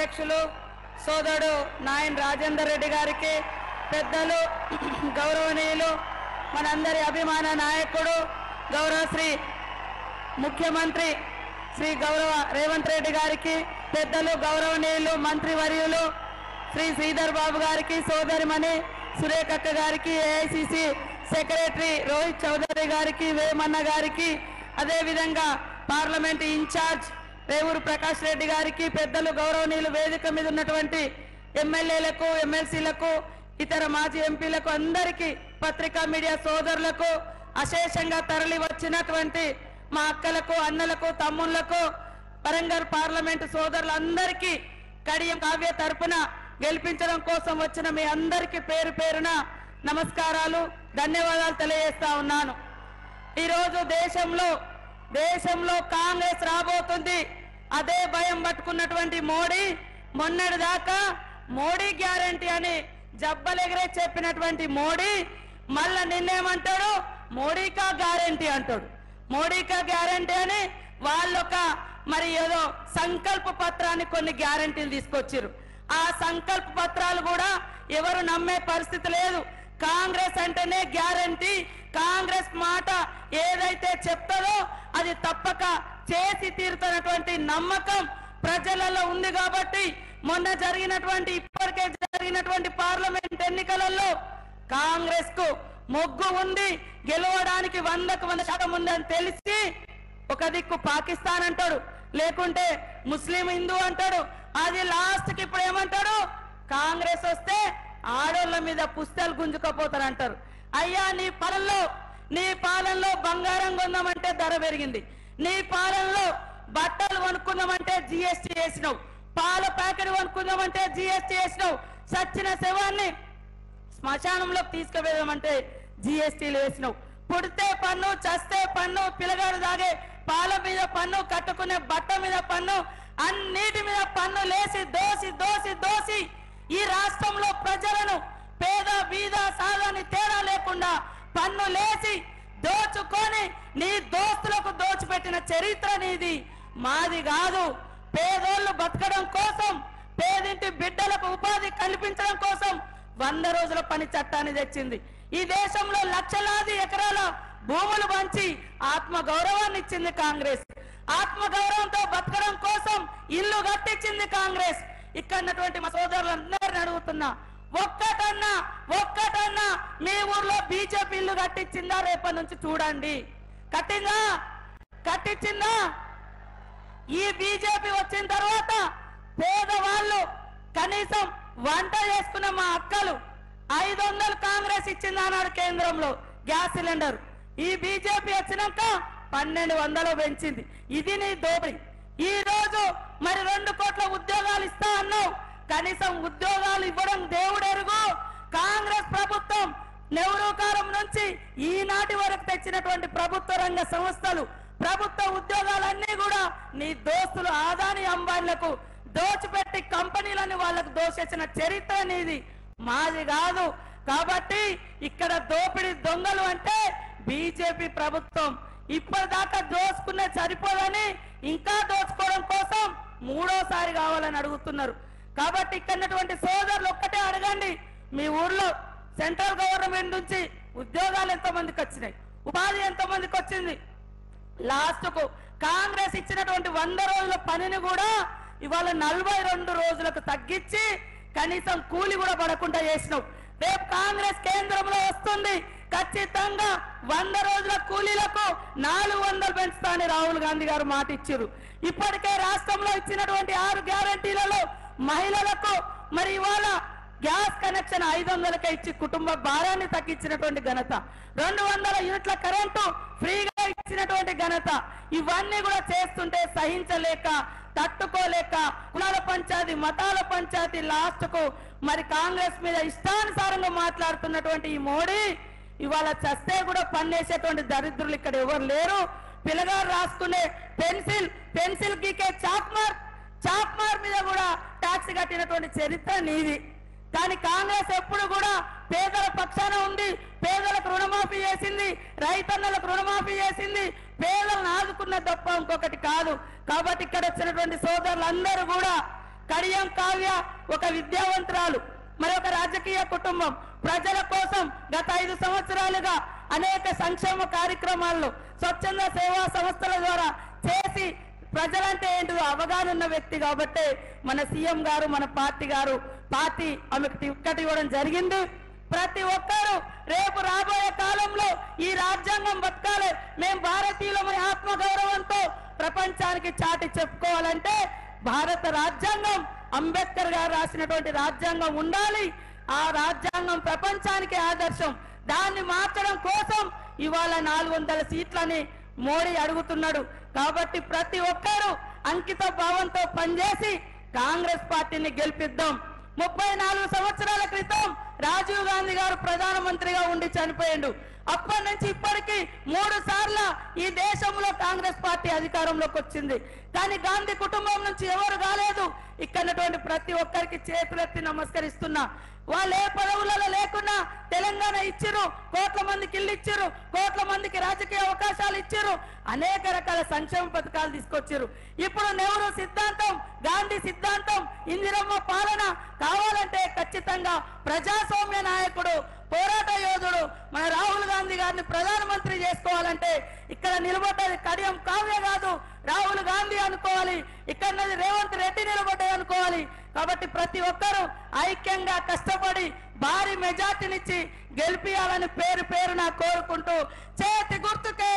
అధ్యక్షులు సోదరుడు నాయన్ రాజేందర్ రెడ్డి గారికి, పెద్దలు గౌరవనీయులు మనందరి అభిమాన నాయకుడు గౌరవ శ్రీ ముఖ్యమంత్రి శ్రీ గౌరవ రేవంత్ రెడ్డి గారికి, పెద్దలు గౌరవనీయులు మంత్రివర్యులు శ్రీ శ్రీధర్ బాబు గారికి, సోదరిమణి సురేఖక్క గారికి, ఏఐసిసి సెక్రటరీ రోహిత్ చౌదరి గారికి, వేమన్న గారికి, అదేవిధంగా పార్లమెంట్ ఇన్ఛార్జ్ రేవూరు ప్రకాష్ రెడ్డి గారికి, పెద్దలు గౌరవనీయులు వేదిక మీద ఉన్నటువంటి ఎమ్మెల్యేలకు, ఎమ్మెల్సీలకు, ఇతర మాజీ ఎంపీలకు, అందరికీ పత్రికా మీడియా సోదరులకు, అశేషంగా తరలి వచ్చినటువంటి మా అక్కలకు, అన్నలకు, తమ్ముళ్లకు, వరంగల్ పార్లమెంటు సోదరులందరికీ కడియం కావ్య తరపున గెలిపించడం కోసం వచ్చిన మీ అందరికీ పేరు పేరున నమస్కారాలు, ధన్యవాదాలు తెలియజేస్తా ఉన్నాను. ఈరోజు దేశంలో కాంగ్రెస్ రాబోతుంది. అదే భయం పట్టుకున్నటువంటి మోడీ మొన్నటిదాకా మోడీ గ్యారంటీ అని జబ్బలెగరే చెప్పినటువంటి మోడీ మళ్ళా నిన్నేమంటాడు, మోడీకా గ్యారంటీ అంటాడు. మోడీకా గ్యారంటీ అని వాళ్ళొక మరి ఏదో సంకల్ప పత్రాన్ని కొన్ని గ్యారంటీలు తీసుకొచ్చారు. ఆ సంకల్ప పత్రాలు కూడా ఎవరు నమ్మే పరిస్థితి లేదు. కాంగ్రెస్ అంటేనే గ్యారంటీ, కాంగ్రెస్ మాట ఏదైతే చెప్తారో అది తప్పక చేసి తీరుతున్నటువంటి నమ్మకం ప్రజలలో ఉంది. కాబట్టి మొన్న ఇప్పటికే జరిగినటువంటి పార్లమెంట్ ఎన్నికలలో కాంగ్రెస్ కు మొగ్గు ఉంది, గెలవడానికి 100% ఉందని తెలిసి ఒక దిక్కు పాకిస్తాన్ అంటాడు, లేకుంటే ముస్లిం హిందూ అంటాడు. అది లాస్ట్ కి ఇప్పుడు ఏమంటాడు, కాంగ్రెస్ వస్తే ఆడోళ్ళ మీద పుస్తలు గుంజుకపోతారు అంటారు. అయ్యా నీ పాలనలో బంగారం కొందామంటే ధర పెరిగింది, నీ పాలనలో బట్టలు కొనుక్కుందామంటే జిఎస్టీ వేసినావు, పాల ప్యాకెట్ కొనుక్కుందామంటే జిఎస్టీ వేసినావు, సచ్చిన శవాన్ని శ్మశానంలోకి తీసుకువెళ్దామంటే జిఎస్టీలు వేసినావు, పుడితే పన్ను, చస్తే పన్ను, పిల్లగాడు తాగే పాల మీద పన్ను, కట్టుకునే బట్ట మీద పన్ను, అన్నిటి మీద పన్ను లేసి దోసి ఈ రాష్ట్రంలో ప్రజలను పేద బీద సాధాని తేడా లేకుండా పన్ను లేసి దోచుకొని నీ దోస్తులకు దోచిపెట్టిన చరిత్ర నీది, మాది కాదు. పేదోళ్ళు బతకడం కోసం, పేదింటి బిడ్డలకు ఉపాధి కల్పించడం కోసం 100 రోజుల పని చట్టాన్ని తెచ్చింది. ఈ దేశంలో లక్షలాది ఎకరాల భూములు పంచి ఆత్మ గౌరవాన్ని ఇచ్చింది కాంగ్రెస్. ఆత్మ గౌరవంతో బతకడం కోసం ఇల్లు కట్టించింది కాంగ్రెస్. ఇక్కడ మా సోదరులందరిని అడుగుతున్నా, ఒక్కటన్నా మీ ఊర్లో బీజేపీ ఇల్లు కట్టించిందా? రేపటి నుంచి చూడండి. కట్టించిందా? ఈ బీజేపీ వచ్చిన తర్వాత పేదవాళ్ళు కనీసం వంట చేసుకున్న మా అక్కలు 500 కాంగ్రెస్ ఇచ్చింది అన్నాడు కేంద్రంలో గ్యాస్ సిలిండర్. ఈ బీజేపీ వచ్చినాక 1200 పెంచింది. ఇది నీ దోపిడీ. ఈ రోజు మరి 2 కోట్ల ఉద్యోగాలు ఇస్తా అన్నావు, కనీసం ఉద్యోగాలు ఇవ్వడం దేవుడు ఎరుగు. కాంగ్రెస్ ప్రభుత్వం నెహ్రూ కాలం నుంచి ఈనాటి వరకు తెచ్చినటువంటి ప్రభుత్వ రంగ సంస్థలు, ప్రభుత్వ ఉద్యోగాలన్నీ కూడా నీ దోస్తులు ఆదాని అంబానీలకు దోచిపెట్టి కంపెనీలను వాళ్ళకు దోచేసిన చరిత్ర నీది, మాది కాదు. కాబట్టి ఇక్కడ దోపిడీ దొంగలు అంటే బీజేపీ ప్రభుత్వం. ఇప్పటిదాకా దోచుకునే సరిపోదని ఇంకా దోచుకోవడం కోసం 3వసారి కావాలని అడుగుతున్నారు. కాబట్టి ఇక్కడ సోదరులు ఒక్కటే అడగండి, మీ ఊర్లో సెంట్రల్ గవర్నమెంట్ నుంచి ఉద్యోగాలు ఎంతమందికి వచ్చినాయి, ఉపాధి ఎంతమందికి వచ్చింది? లాస్ట్ కు కాంగ్రెస్ ఇచ్చినటువంటి 100 రోజుల పనిని కూడా ఇవాళ 42 రోజులకు తగ్గించి కనీసం కూలి కూడా పడకుండా చేసినావు. రేపు కాంగ్రెస్ కేంద్రంలో వస్తుంది, ఖచ్చితంగా 100 రోజుల కూలీలకు 400 పెంచుతా అని రాహుల్ గాంధీ గారు మాట ఇచ్చారు. ఇప్పటికే రాష్ట్రంలో ఇచ్చినటువంటి 6 గ్యారంటీలలో మహిళలకు మరి ఇవాళ గ్యాస్ కనెక్షన్ 500కే ఇచ్చి కుటుంబ భారాన్ని తగ్గించినటువంటి ఘనత, 200 యూనిట్ల కరెంటు ఫ్రీగా ఇచ్చినటువంటి ఘనత, ఇవన్నీ కూడా చేస్తుంటే సహించలేక, తట్టుకోలేక కులాల పంచాయతీ, మతాల పంచాయతీ, లాస్ట్ కు మరి కాంగ్రెస్ మీద ఇష్టానుసారంగా మాట్లాడుతున్నటువంటి ఈ మోడీ ఇవాళ చస్తే కూడా పన్నేసేటువంటి దరిద్రులు ఇక్కడ ఎవరు లేరు. పిల్లగారు రాసుకునే పెన్సిల్ గీకే చాక్మార్ మీద కూడా ట్యాక్స్ కట్టినటువంటి చరిత్ర నీది. కానీ కాంగ్రెస్ ఎప్పుడు కూడా పేదల పక్షాన ఉంది, పేదలకు రుణమాఫీ చేసింది, రైతన్నలకు రుణమాఫీ చేసింది, పేదలను ఆదుకున్న తప్ప ఇంకొకటి కాదు. కాబట్టి ఇక్కడ వచ్చినటువంటి సోదరులందరూ కూడా కడియం కావ్య ఒక విద్యావంతురాలు, మరి ఒక రాజకీయ కుటుంబం. ప్రజల కోసం గత 5 సంవత్సరాలుగా అనేక సంక్షేమ కార్యక్రమాల్లో స్వచ్ఛంద సేవా సంస్థల ద్వారా చేసి ప్రజలంటే ఏంటో అవగాహన ఉన్న వ్యక్తి కాబట్టి మన సీఎం గారు, మన పార్టీ ఆమెకు టికెట్ ఇవ్వడం జరిగింది. ప్రతి ఒక్కరూ రేపు రాబోయే కాలంలో ఈ రాజ్యాంగం బతకాలి, మేము భారతీయులమని ఆత్మగౌరవంతో ప్రపంచానికి చాటి చెప్పుకోవాలంటే భారత రాజ్యాంగం, అంబేద్కర్ గారు రాసినటువంటి రాజ్యాంగం ఉండాలి. ఆ రాజ్యాంగం ప్రపంచానికి ఆదర్శం. దాన్ని మార్చడం కోసం ఇవాళ 400 సీట్లని మోడీ అడుగుతున్నాడు. కాబట్టి ప్రతి ఒక్కరూ అంకిత భావంతో పనిచేసి కాంగ్రెస్ పార్టీని గెలిపిద్దాం. 34 సంవత్సరాల క్రితం రాజీవ్ గాంధీ గారు ప్రధానమంత్రిగా ఉండి చనిపోయిండు. అప్పటి నుంచి ఇప్పటికీ 3 సార్లు ఈ దేశంలో కాంగ్రెస్ పార్టీ అధికారంలోకి వచ్చింది. కానీ గాంధీ కుటుంబం నుంచి ఎవరు కాలేదు. ఇక్కడటువంటి ప్రతి ఒక్కరికి చేతులెత్తి నమస్కరిస్తున్నా. వాళ్ళు ఏ పదవులలో లేకున్నా తెలంగాణ ఇచ్చిరు, కోట్ల మందికి ఇల్లు ఇచ్చిరు, కోట్ల మందికి రాజకీయ అవకాశాలు ఇచ్చిరు, అనేక రకాల సంక్షేమ పథకాలు తీసుకొచ్చారు. ఇప్పుడు నెహ్రూ సిద్ధాంతం, గాంధీ సిద్ధాంతం, ఇందిరమ్మ పాలన కావాలంటే ఖచ్చితంగా ప్రజాస్వామ్య నాయకుడు, పోరాట యోధుడు మన రాహుల్ గాంధీ గారిని ప్రధానమంత్రి చేసుకోవాలంటే ఇక్కడ నిలబడ్డది కడియం కావ్య కాదు, రాహుల్ గాంధీ అనుకోవాలి. ఇక్కడ రేవంత్ రెడ్డి నిలబడ్డది అనుకోవాలి. కాబట్టి ప్రతి ఒక్కరూ ఐక్యంగా కష్టపడి భారీ మెజార్టీనిచ్చి గెలిపియాలని పేరున కోరుకుంటూ చేతి గుర్తుకే